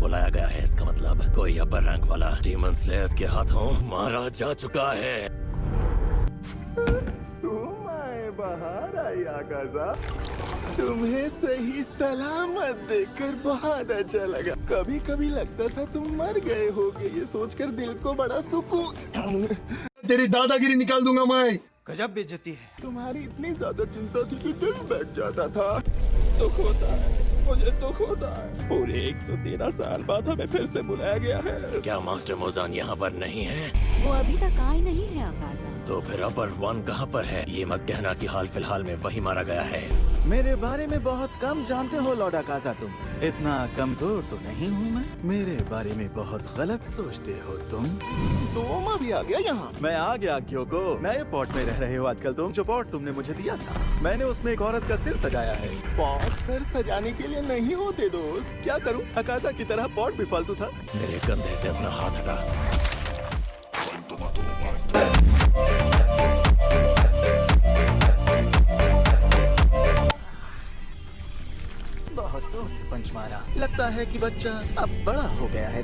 बुलाया गया है, इसका मतलब कोई अपर रैंक वाला डीमन स्लेयर्स के हाथों मारा जा चुका है। तुम आए बाहर आई आकाजा। तुम्हें सही सलामत देखकर बहुत अच्छा लगा। कभी कभी लगता था तुम मर गए होगे, ये सोचकर दिल को बड़ा सुकून। तेरी दादागिरी निकाल दूंगा मैं। गजब बेइज्जती है। तुम्हारी इतनी ज्यादा चिंता थी कि दिल बैठ जाता था। दुख होता है, मुझे दुख होता है। पूरे 113 साल बाद हमें फिर से बुलाया गया है। क्या मास्टर मोजान यहाँ पर नहीं है? वो अभी तक आए नहीं है आकाजा। तो फिर अपर वन कहाँ पर है? ये मत कहना कि हाल फिलहाल में वही मारा गया है। मेरे बारे में बहुत कम जानते हो लॉर्ड आकाजा तुम। इतना कमजोर तो नहीं हूँ मैं। मेरे बारे में बहुत गलत सोचते हो तुम। तुम अभी आ गया यहाँ। मैं आ गया क्योंकि नए पॉट में रह रहे हो आजकल तुम। जो पॉट तुमने मुझे दिया था, मैंने उसमें एक औरत का सिर सजाया है। पॉट सर सजाने के लिए नहीं होते दोस्त। क्या करूँ, आकाजा की तरह पॉट भी फालतू था। मेरे कंधे से अपना हाथ हटा। बहुत जोर से पंच मारा। लगता है कि बच्चा अब बड़ा हो गया है।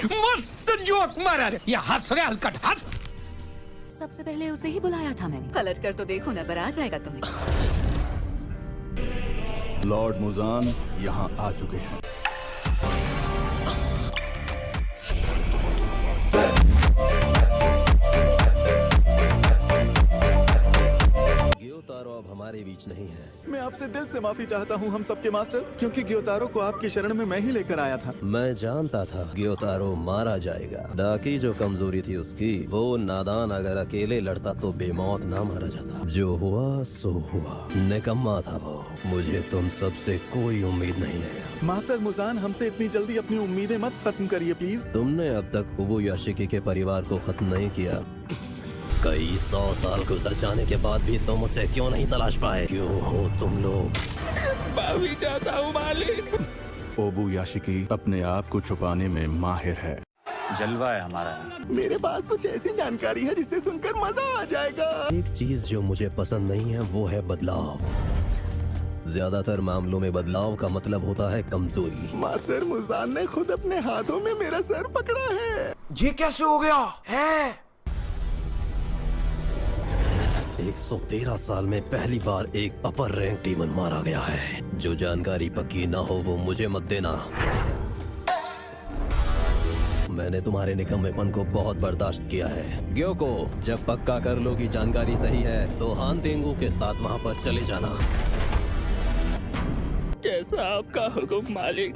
मस्त जोक मारा रे। ये हंस रहे हलकट हंस। सबसे पहले उसे ही बुलाया था मैंने। पलट कर तो देखो, नजर आ जाएगा तुम्हें। लॉर्ड मुजान यहाँ आ चुके हैं। गियोतारो अब हमारे बीच नहीं है। मैं आपसे दिल से माफी चाहता हूँ हम सबके मास्टर, क्योंकि गियोतारो को आपकी शरण में मैं ही लेकर आया था। मैं जानता था गियोतारो मारा जाएगा। डाकी जो कमजोरी थी उसकी, वो नादान अगर अकेले लड़ता तो बेमौत ना मारा जाता। जो हुआ सो हुआ। निकम्मा था वो। मुझे तुम सबसे कोई उम्मीद नहीं है। मास्टर मुजान, हमसे इतनी जल्दी अपनी उम्मीदें मत खत्म करिए प्लीज। तुमने अब तक उबुयाशिकी के परिवार को खत्म नहीं किया। कई 100 साल गुजर जाने के बाद भी तुम उसे क्यों नहीं तलाश पाए? क्यों हो तुम लोग? माफी चाहता हूँ मालिक। ओबुयाशिकी अपने आप को छुपाने में माहिर है। जलवा है हमारा। मेरे पास कुछ ऐसी जानकारी है जिसे सुनकर मजा आ जाएगा। एक चीज जो मुझे पसंद नहीं है वो है बदलाव। ज्यादातर मामलों में बदलाव का मतलब होता है कमजोरी। मास्टर मुजान ने खुद अपने हाथों में मेरा सर पकड़ा है। ये कैसे हो गया है? 113 साल में पहली बार एक अपर रैंक डीमन मारा गया है। जो जानकारी पक्की ना हो वो मुझे मत देना। मैंने तुम्हारे निकम्मेपन को बहुत बर्दाश्त किया है। ग्योको, जब पक्का कर लो कि जानकारी सही है तो हान तेंगू के साथ वहाँ पर चले जाना। कैसा आपका हुक्म मालिक।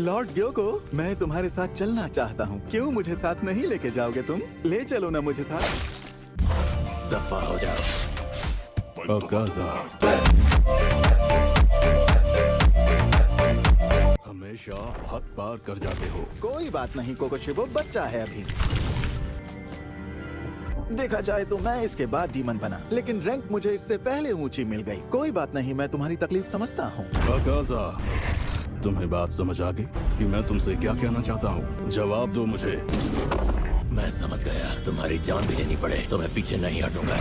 लॉर्ड ग्योको, मैं तुम्हारे साथ चलना चाहता हूँ। क्यों मुझे साथ नहीं लेके जाओगे तुम? ले चलो ना मुझे साथ। दफा हो जाओ। आकाजा हमेशा हद पार कर जाते हो। कोई बात नहीं कोकोशिबो, बच्चा है अभी। देखा जाए तो मैं इसके बाद डीमन बना, लेकिन रैंक मुझे इससे पहले ऊंची मिल गई। कोई बात नहीं, मैं तुम्हारी तकलीफ समझता हूँ। आकाजा, तुम्हें बात समझ आ गई कि मैं तुमसे क्या कहना चाहता हूँ? जवाब दो मुझे। मैं समझ गया। तुम्हारी जान भी लेनी पड़े तो मैं पीछे नहीं हटूंगा।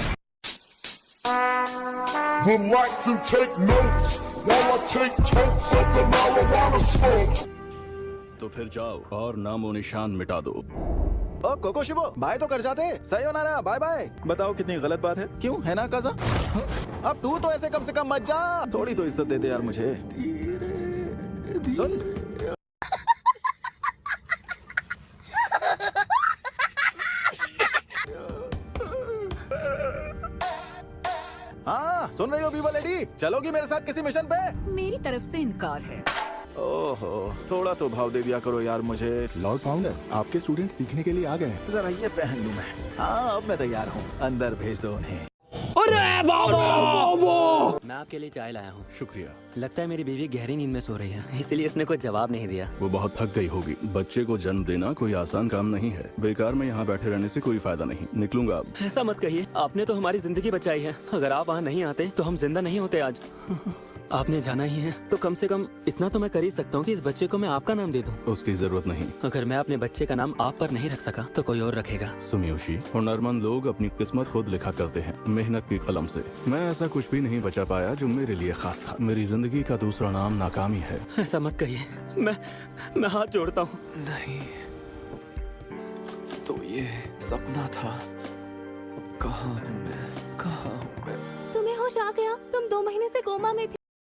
Would like to take notes while I take totes of the marijuana smoke. तो फिर जाओ और नामो निशान मिटा दो। ओ कोकोशिबो, बाय तो कर जाते। सायोनारा, बाय बाय। बताओ कितनी गलत बात है, क्यों है ना काजा? अब तू तो ऐसे कम से कम मत जा। थोड़ी तो इज्जत दे दे यार मुझे। सुन, हाँ सुन रही हो बीवा लेडी? चलोगी मेरे साथ किसी मिशन पे? मेरी तरफ से इनकार है। ओहो, थोड़ा तो भाव दे दिया करो यार मुझे। लॉर्ड फाउंडर, आपके स्टूडेंट सीखने के लिए आ गए हैं। जरा ये पहन लूं मैं। हाँ अब मैं तैयार हूँ। अंदर भेज दो उन्हें। मैं आपके लिए चाय लाया हूँ। शुक्रिया। लगता है मेरी बीवी गहरी नींद में सो रही है, इसलिए इसने कोई जवाब नहीं दिया। वो बहुत थक गई होगी। बच्चे को जन्म देना कोई आसान काम नहीं है। बेकार में यहाँ बैठे रहने से कोई फायदा नहीं। निकलूंगा अब। ऐसा मत कहिए, आपने तो हमारी जिंदगी बचाई है। अगर आप वहाँ नहीं आते तो हम जिंदा नहीं होते आज। आपने जाना ही है तो कम से कम इतना तो मैं कर ही सकता हूँ कि इस बच्चे को मैं आपका नाम दे दूँ। उसकी जरूरत नहीं। अगर मैं अपने बच्चे का नाम आप पर नहीं रख सका तो कोई और रखेगा। सुमियोशी, हुनरमंद लोग अपनी किस्मत खुद लिखा करते हैं, मेहनत की कलम से। मैं ऐसा कुछ भी नहीं बचा पाया जो मेरे लिए खास था। मेरी जिंदगी का दूसरा नाम नाकामी है। ऐसा मत कहिए, मैं हाथ जोड़ता हूँ। नहीं, तो ये सपना था। कहाँ हूँ मैं? कहाँ हूँ मैं? तुम्हें होश आ गया? तुम 2 महीने से कोमा में थे।